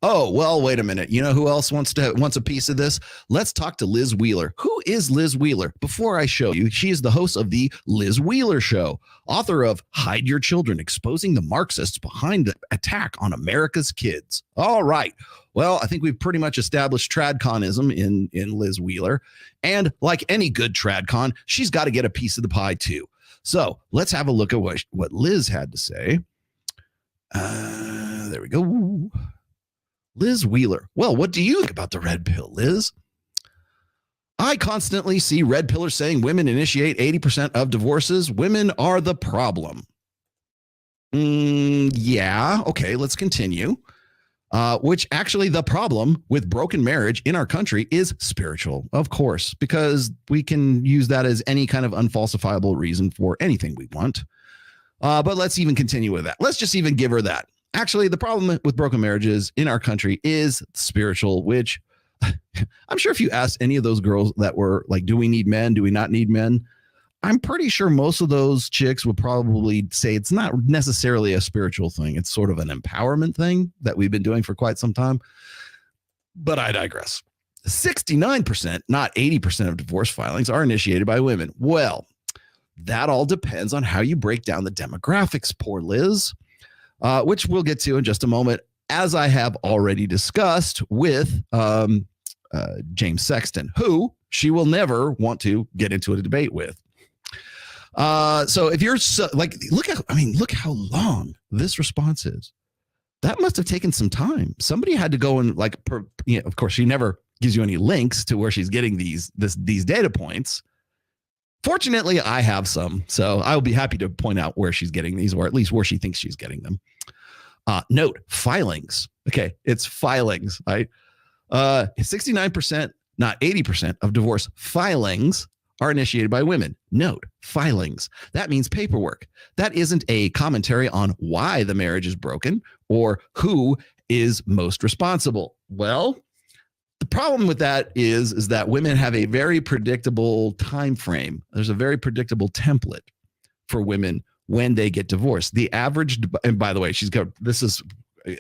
Oh, well, wait a minute. You know who else wants a piece of this? Let's talk to Liz Wheeler. Who is Liz Wheeler? Before I show you, she is the host of the Liz Wheeler Show, author of Hide Your Children, Exposing the Marxists Behind the Attack on America's Kids. All right. Well, I think we've pretty much established tradconism in Liz Wheeler. And like any good tradcon, she's got to get a piece of the pie too. So let's have a look at what Liz had to say. There we go. Liz Wheeler. Well, what do you think about the red pill, Liz? I constantly see red pillers saying women initiate 80% of divorces. Women are the problem. Yeah. Okay, let's continue. Which actually the problem with broken marriage in our country is spiritual, of course, because we can use that as any kind of unfalsifiable reason for anything we want. But let's even continue with that. Let's just even give her that. Actually, the problem with broken marriages in our country is spiritual, which I'm sure if you asked any of those girls that were like, do we need men? Do we not need men? I'm pretty sure most of those chicks would probably say it's not necessarily a spiritual thing. It's sort of an empowerment thing that we've been doing for quite some time. But I digress. 69%, not 80% of divorce filings are initiated by women. Well, that all depends on how you break down the demographics, poor Liz. Which we'll get to in just a moment, as I have already discussed with James Sexton, who she will never want to get into a debate with. So if you're look how long this response is. That must have taken some time. Somebody had to go and of course, she never gives you any links to where she's getting these data points. Fortunately, I have some, so I'll be happy to point out where she's getting these, or at least where she thinks she's getting them. Note, filings. Okay, it's filings, right? 69%, not 80% of divorce filings are initiated by women. Note, filings. That means paperwork. That isn't a commentary on why the marriage is broken or who is most responsible. Well, the problem with that is that women have a very predictable time frame. There's a very predictable template for women when they get divorced. The average, and by the way,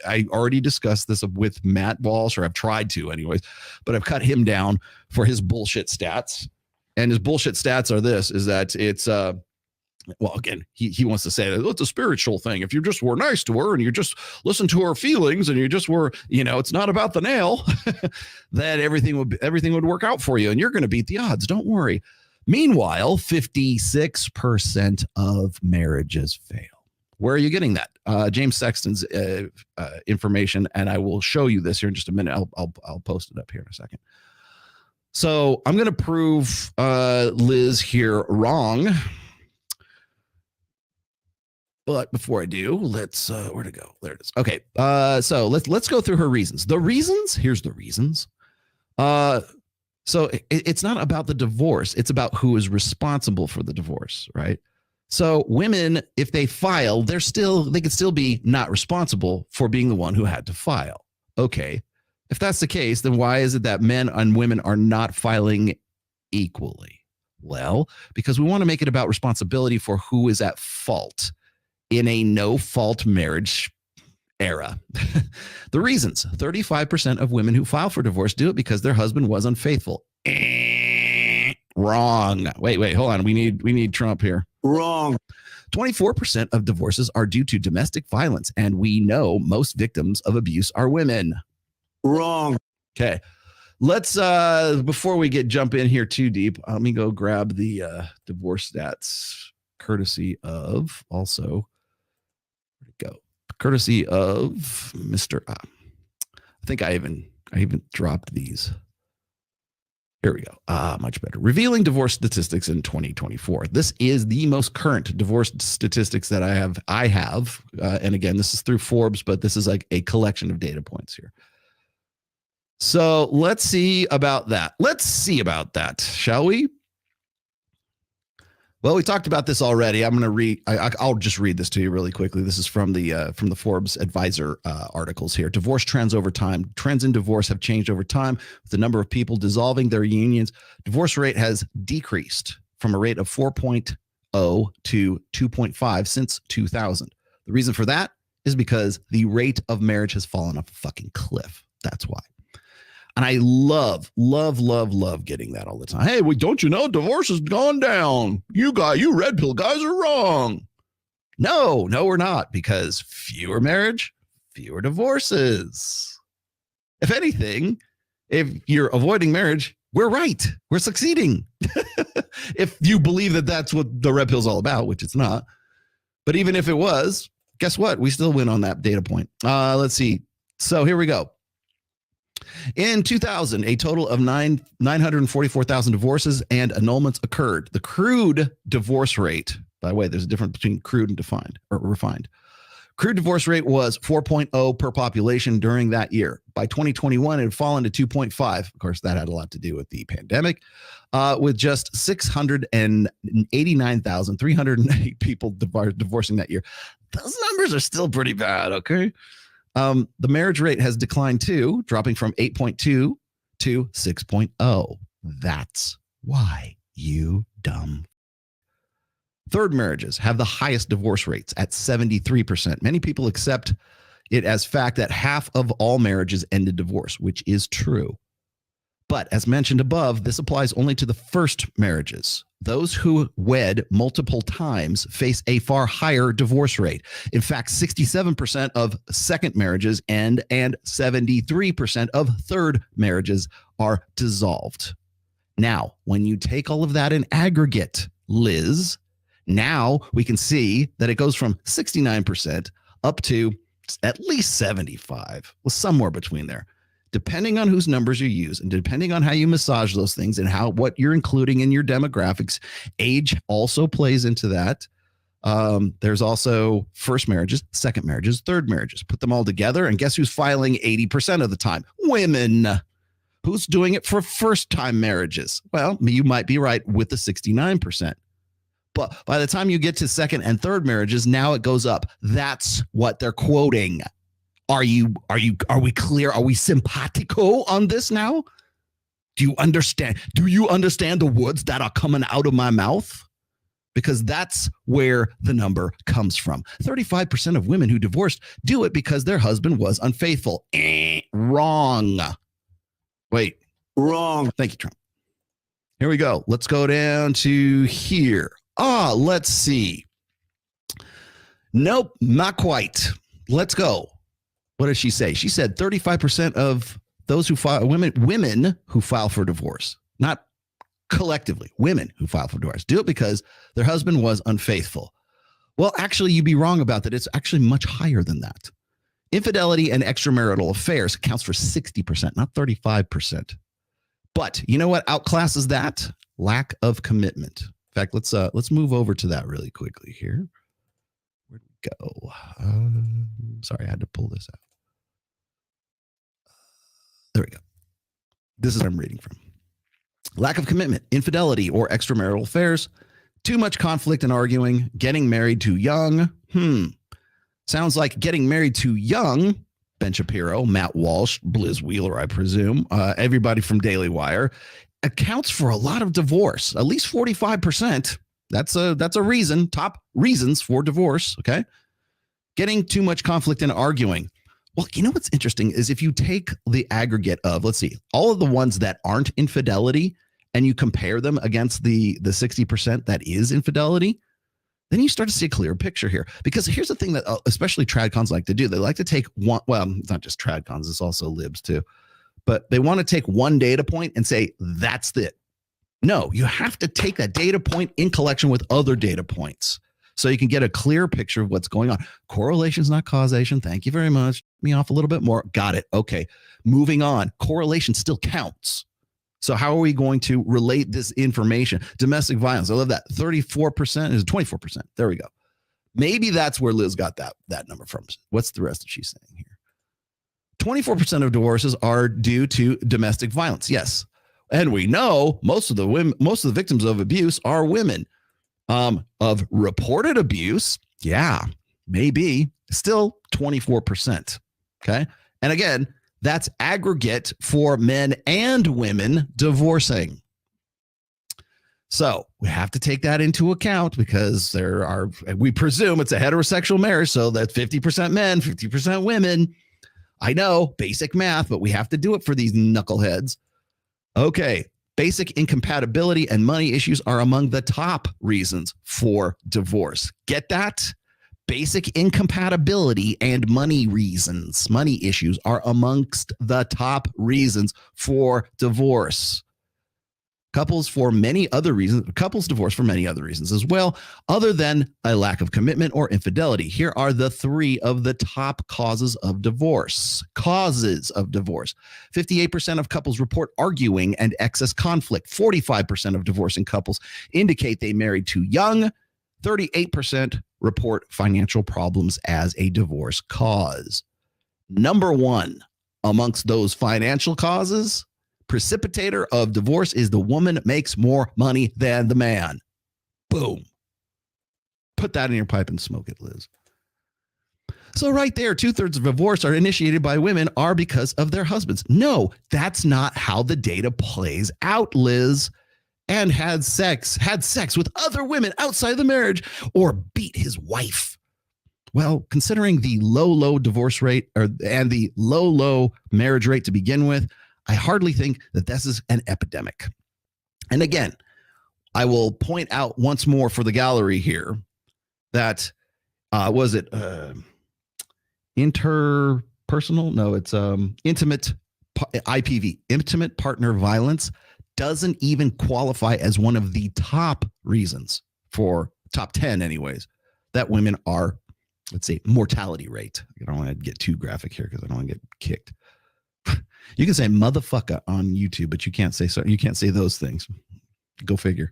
I already discussed this with Matt Walsh, or I've tried to anyways, but I've cut him down for his bullshit stats. And his bullshit stats are is that it's, well, again, he wants to say that it's a spiritual thing. If you just were nice to her and you just listened to her feelings and you just were, it's not about the nail, that everything would work out for you and you're going to beat the odds. Don't worry. Meanwhile, 56% of marriages fail. Where are you getting that? James Sexton's information, and I will show you this here in just a minute. I'll post it up here in a second. So I'm going to prove Liz here wrong. But before I do, let's where to go? There it is. Okay. So let's go through her reasons. The reasons. Here's the reasons. So it's not about the divorce. It's about who is responsible for the divorce, right? So women, if they file, they could still be not responsible for being the one who had to file. Okay. If that's the case, then why is it that men and women are not filing equally? Well, because we want to make it about responsibility for who is at fault in a no-fault marriage era. The reasons: 35% of women who file for divorce do it because their husband was unfaithful. Wrong. Wait, hold on. We need Trump here. Wrong. 24% of divorces are due to domestic violence, and we know most victims of abuse are women. Wrong. Okay. Let's before we jump in here too deep, let me go grab the divorce stats courtesy of courtesy of Mr. I think I even dropped these. Here we go. Much better. Revealing divorce statistics in 2024. This is the most current divorce statistics that I have. And again, this is through Forbes, but this is like a collection of data points here. So let's see about that. Shall we? Well, we talked about this already. I'm going to read. I'll just read this to you really quickly. This is from the Forbes Advisor articles here. Divorce trends over time. Trends in divorce have changed over time with the number of people dissolving their unions. Divorce rate has decreased from a rate of 4.0 to 2.5 since 2000. The reason for that is because the rate of marriage has fallen off a fucking cliff. That's why. And I love getting that all the time. Hey, don't you know divorce has gone down? You red pill guys are wrong. No, we're not, because fewer marriage, fewer divorces. If anything, if you're avoiding marriage, we're right. We're succeeding. If you believe that that's what the red pill's all about, which it's not. But even if it was, guess what? We still win on that data point. Let's see. So here we go. In 2000, a total of 944,000 divorces and annulments occurred. The crude divorce rate, by the way, there's a difference between crude and defined or refined. Crude divorce rate was 4.0 per population during that year. By 2021, it had fallen to 2.5. Of course, that had a lot to do with the pandemic, with just 689,308 people divorcing that year. Those numbers are still pretty bad, okay? The marriage rate has declined too, dropping from 8.2 to 6.0. That's why, you dumb. Third marriages have the highest divorce rates at 73%. Many people accept it as fact that half of all marriages end in divorce, which is true. But as mentioned above, this applies only to the first marriages. Those who wed multiple times face a far higher divorce rate. In fact, 67% of second marriages end and 73% of third marriages are dissolved. Now, when you take all of that in aggregate, Liz, now we can see that it goes from 69% up to at least 75, well, somewhere between there. Depending on whose numbers you use and depending on how you massage those things and what you're including in your demographics, age also plays into that. There's also first marriages, second marriages, third marriages. Put them all together, and guess who's filing 80% of the time? Women. Who's doing it for first-time marriages? Well, you might be right with the 69%. But by the time you get to second and third marriages, now it goes up. That's what they're quoting. Are we clear? Are we simpatico on this now? Do you understand? Do you understand the words that are coming out of my mouth? Because that's where the number comes from. 35% of women who divorced do it because their husband was unfaithful. Wrong. Wait. Wrong. Thank you, Trump. Here we go. Let's go down to here. Let's see. Nope, not quite. Let's go. What did she say? She said 35% of those who file, women who file for divorce, not collectively, women who file for divorce, do it because their husband was unfaithful. Well, actually, you'd be wrong about that. It's actually much higher than that. Infidelity and extramarital affairs accounts for 60%, not 35%. But you know what outclasses that? Lack of commitment. In fact, let's move over to that really quickly here. Where'd we go? Sorry, I had to pull this out. There we go. This is what I'm reading from. Lack of commitment, infidelity or extramarital affairs, too much conflict and arguing, getting married too young. Sounds like getting married too young. Ben Shapiro, Matt Walsh, Bliz Wheeler, I presume, everybody from Daily Wire, accounts for a lot of divorce, at least 45%. That's a reason, top reasons for divorce, okay? Getting too much conflict and arguing. Well, you know what's interesting is if you take the aggregate of, let's see, all of the ones that aren't infidelity and you compare them against the 60% that is infidelity, then you start to see a clear picture here. Because here's the thing that especially tradcons like to do. They like to take one, well, it's not just tradcons, it's also libs too. But they want to take one data point and say, that's it. No, you have to take that data point in collection with other data points so you can get a clear picture of what's going on. Correlation is not causation. Thank you very much. Me off a little bit more. Got it. Okay. Moving on. Correlation still counts. So how are we going to relate this information? Domestic violence. I love that. 34% is 24%. There we go. Maybe that's where Liz got that number from. What's the rest of she saying here? 24% of divorces are due to domestic violence. Yes. And we know most of the victims of abuse are women. Of reported abuse, yeah, maybe still 24%. Okay. And again, that's aggregate for men and women divorcing. So we have to take that into account because we presume it's a heterosexual marriage. So that's 50% men, 50% women. I know, basic math, but we have to do it for these knuckleheads. Okay. Basic incompatibility and money issues are among the top reasons for divorce. Get that? Basic incompatibility and money issues are amongst the top reasons for divorce. Couples divorce for many other reasons as well, other than a lack of commitment or infidelity. Here are the 3 of the top causes of divorce. 58% of couples report arguing and excess conflict. 45% of divorcing couples indicate they married too young. 38% report financial problems as a divorce cause. Number 1 amongst those financial causes, precipitator of divorce, is the woman makes more money than the man. Boom. Put that in your pipe and smoke it, Liz. So right there, 2/3 of divorce are initiated by women are because of their husbands. No, that's not how the data plays out, Liz. And had sex with other women outside the marriage or beat his wife. Well, considering the low divorce rate and the low marriage rate to begin with, I hardly think that this is an epidemic. And again, I will point out once more for the gallery here that interpersonal? No, it's intimate IPV, intimate partner violence, doesn't even qualify as one of the top reasons for top 10 anyways, that women are, let's say, mortality rate. I don't want to get too graphic here because I don't want to get kicked. You can say motherfucker on YouTube, but you can't say those things. Go figure.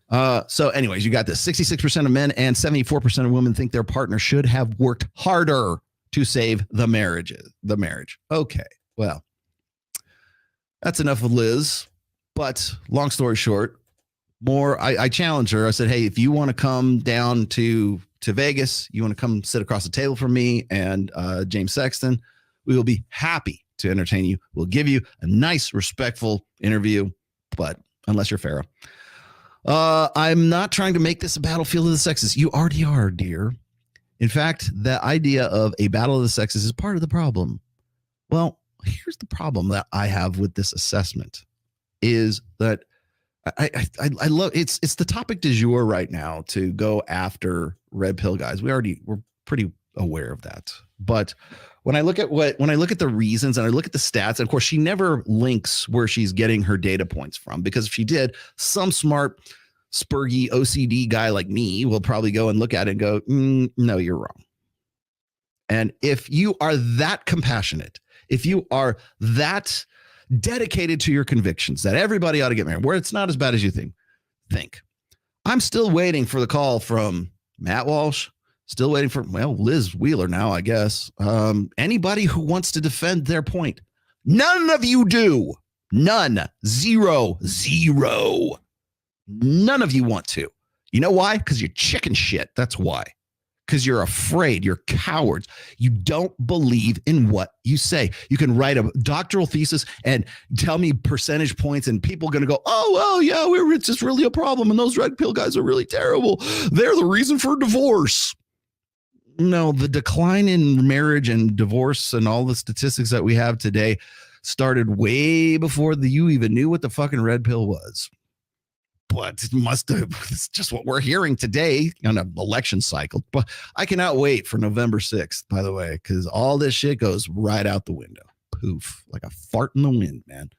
So anyways, you got this. 66% of men and 74% of women think their partner should have worked harder to save the marriage. Okay, well, that's enough of Liz. But long story short, I challenged her. I said, hey, if you want to come down to Vegas, you want to come sit across the table from me and James Sexton, we will be happy to entertain you. We'll give you a nice, respectful interview, but unless you're Farrah. I'm not trying to make this a battlefield of the sexes. You already are, dear. In fact, the idea of a battle of the sexes is part of the problem. Well, here's the problem that I have with this assessment is that I love it's the topic du jour right now to go after red pill guys. We're pretty aware of that. But when I look at the reasons and I look at the stats, and of course she never links where she's getting her data points from, because if she did, some smart spurgy OCD guy like me will probably go and look at it and go, no, you're wrong. And if you are that compassionate, if you are that dedicated to your convictions that everybody ought to get married, where it's not as bad as you think. I'm still waiting for the call from Matt Walsh, still waiting for, Liz Wheeler now, I guess. Anybody who wants to defend their point. None of you do. None. Zero. None of you want to. You know why? Because you're chicken shit. That's why. Because you're afraid. You're cowards. You don't believe in what you say. You can write a doctoral thesis and tell me percentage points, and people are going to go, oh, well, yeah, it's just really a problem. And those red pill guys are really terrible. They're the reason for divorce. No, the decline in marriage and divorce and all the statistics that we have today started way before you even knew what the fucking red pill was. But it's just what we're hearing today on an election cycle. But I cannot wait for November 6th, by the way, because all this shit goes right out the window. Poof, like a fart in the wind, man.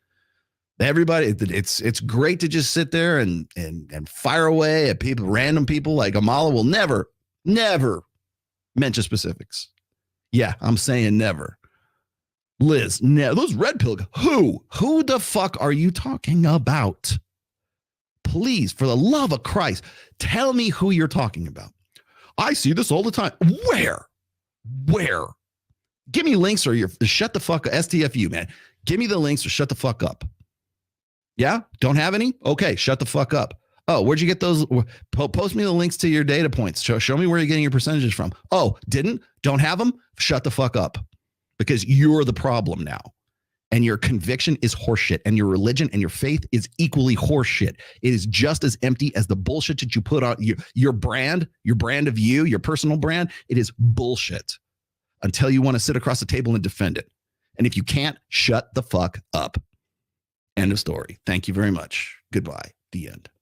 Everybody, it's great to just sit there and fire away at people, random people. Like Amala will never mention specifics. Yeah, I'm saying never. Liz, those red pill, who the fuck are you talking about? Please, for the love of Christ, tell me who you're talking about. I see this all the time. Where? Give me links or shut the fuck up. STFU, man. Give me the links or shut the fuck up. Yeah? Don't have any? Okay, shut the fuck up. Oh, where'd you get those? Post me the links to your data points. Show me where you're getting your percentages from. Oh, didn't? Don't have them? Shut the fuck up. Because you're the problem now. and your conviction is horseshit, and your religion and your faith is equally horseshit. It is just as empty as the bullshit that you put on your brand of you, your personal brand. It is bullshit until you want to sit across the table and defend it. And if you can't, shut the fuck up. End of story. Thank you very much. Goodbye. The end.